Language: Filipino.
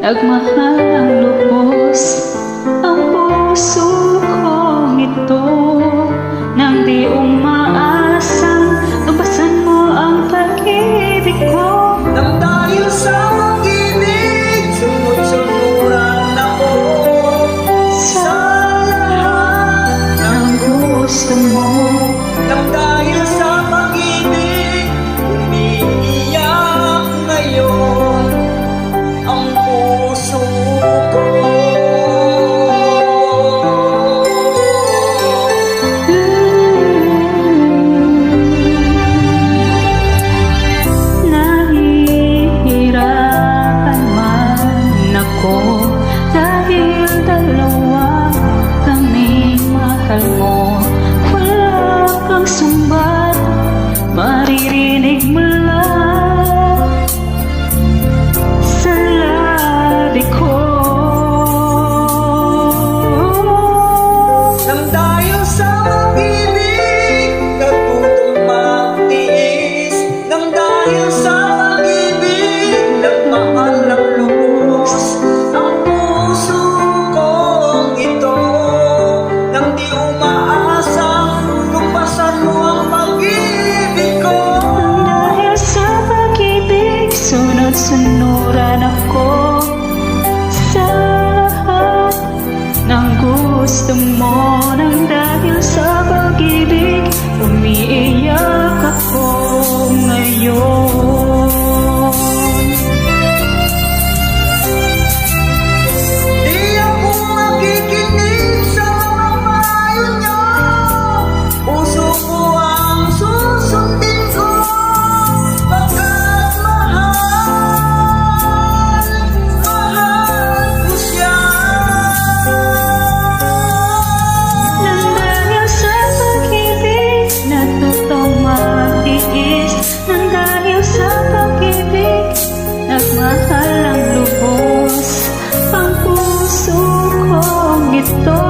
Nagmahal ang lubos ang puso kong ito, nang di umaasang tubasan mo ang pag-ibig ko. Nang dahil sa pag-ibig, sunod-sunuran ako sa lahat ng gusto mo. Nang dahil sa pag-ibig, umiiyak ngayon ang puso ko. Nahihirapan man ako dahil dalawa kami mahal mo. Wala kang sumbat, maririnig mo lang sa labi ko. Nang dahil sa pag-ibig, natutong magtiis. Nang dahil sa pag-ibig, nagmahal ng lubos ang puso kong ito. Nang di umaasang lumpasan mo ang pag-ibig ko. Nang dahil sa pag-ibig, sunod-sunuran ako sa lahat ng gusto mo. Nang dahil sa pag-ibig, umiiyak ako ngayon. Di ako makikinig sa mga payo niyo. Puso ko ang susundin ko, pagkat mahal ko siya. Nang dahil sa pag-ibig, natutong magtiis. Nang dahil sa pag-ibig, nagmahal ang lubos ang puso kong ito.